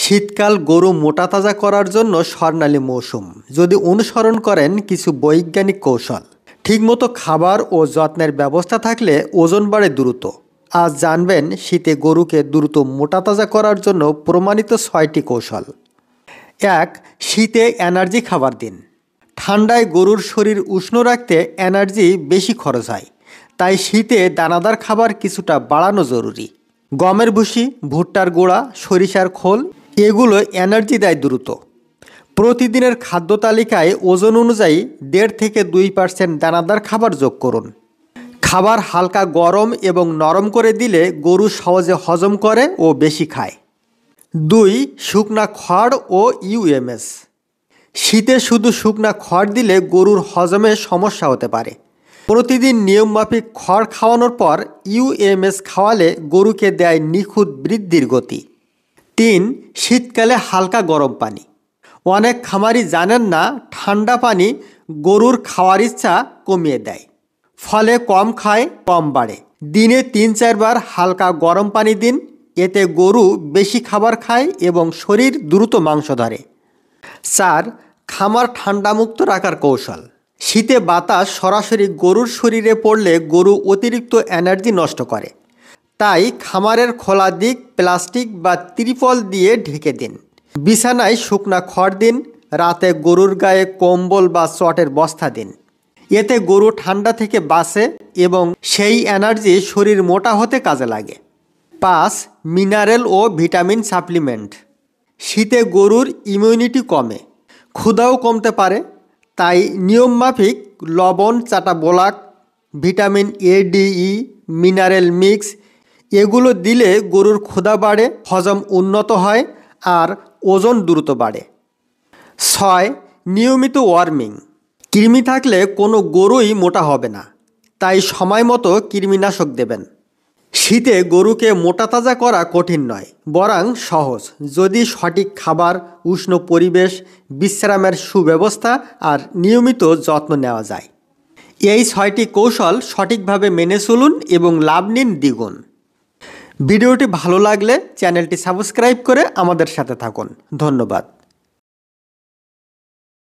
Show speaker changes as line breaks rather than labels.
শীতকাল গরু মোটা তাজা করার জন্য স্বর্ণালী মৌসুম যদি অনুসরণ করেন কিছু বৈজ্ঞানিক কৌশল, ঠিকমতো খাবার ও যত্নের ব্যবস্থা থাকলে ওজন বাড়ে দ্রুত। আজ জানবেন শীতে গরুকে দ্রুত মোটা তাজা করার জন্য প্রমাণিত 6টি কৌশল। 1. শীতে এনার্জি খাবার দিন। ঠান্ডায় গরুর শরীর উষ্ণ রাখতে এনার্জি বেশি খরচ হয়, তাই শীতে দানাদার খাবার কিছুটা বাড়ানো জরুরি। গমের ভুসি, ভুট্টার গুঁড়া, সরিষার খোল এগুলো এনার্জি দেয় দ্রুত। প্রতিদিনের খাদ্য তালিকায় ওজন অনুযায়ী 1.5 থেকে 2% দানাদার খাবার যোগ করুন। খাবার হালকা গরম এবং নরম করে দিলে গরু সহজে হজম করে ও বেশি খায়। 2. শুকনা খড় ও ইউএমএস। শীতে শুধু শুকনা খড় দিলে গরুর হজমে সমস্যা হতে পারে। প্রতিদিন নিয়মমাফিক খড় খাওয়ানোর পর ইউএমএস খাওয়ালে গরুকে দেয় নিখুঁত বৃদ্ধির গতি। 3. শীতকালে হালকা গরম পানি। অনেক খামারি জানেন না ঠান্ডা পানি গরুর খাওয়ার ইচ্ছা কমিয়ে দেয়, ফলে কম খায়, কম বাড়ে। দিনে 3-4 বার হালকা গরম পানি দিন, এতে গরু বেশি খাবার খায় এবং শরীর দ্রুত মাংস ধরে। 4. খামার ঠান্ডামুক্ত রাখার কৌশল। শীতে বাতাস সরাসরি গরুর শরীরে পড়লে গরু অতিরিক্ত এনার্জি নষ্ট করে, তাই খামারের খোলা দিক প্লাস্টিক বা ত্রিপল দিয়ে ঢেকে দিন। বিছানায় শুকনা খড় দিন, রাতে গরুর গায়ে কম্বল বা চটের বস্তা দিন। এতে গরু ঠান্ডা থেকে বাঁচে এবং সেই এনার্জি শরীর মোটা হতে কাজে লাগে। 5. মিনারেল ও ভিটামিন সাপ্লিমেন্ট। শীতে গরুর ইমিউনিটি কমে, ক্ষুধাও কমতে পারে, তাই নিয়মমাফিক লবণ চাটা বোলাক, vitamin A, D, E, mineral mix এগুলো দিলে গরুর ক্ষুধা বাড়ে, হজম উন্নত হয় আর ওজন দ্রুত বাড়ে। 6. নিয়মিত ওয়ার্মিং। কৃমি থাকলে কোনো গরুই মোটা হবে না, তাই সময় মতো কৃমিনাশক দেবেন। শীতে গরুকে মোটা তাজা করা কঠিন নয়, বরং সহজ, যদি সঠিক খাবার, উষ্ণ পরিবেশ, বিশ্রামের সুব্যবস্থা আর নিয়মিত যত্ন নেওয়া যায়। এই 6টি কৌশল সঠিকভাবে মেনে চলুন এবং লাভ নিন দ্বিগুণ। ভিডিওটি ভালো লাগলে চ্যানেলটি সাবস্ক্রাইব করে আমাদের সাথে থাকুন। ধন্যবাদ।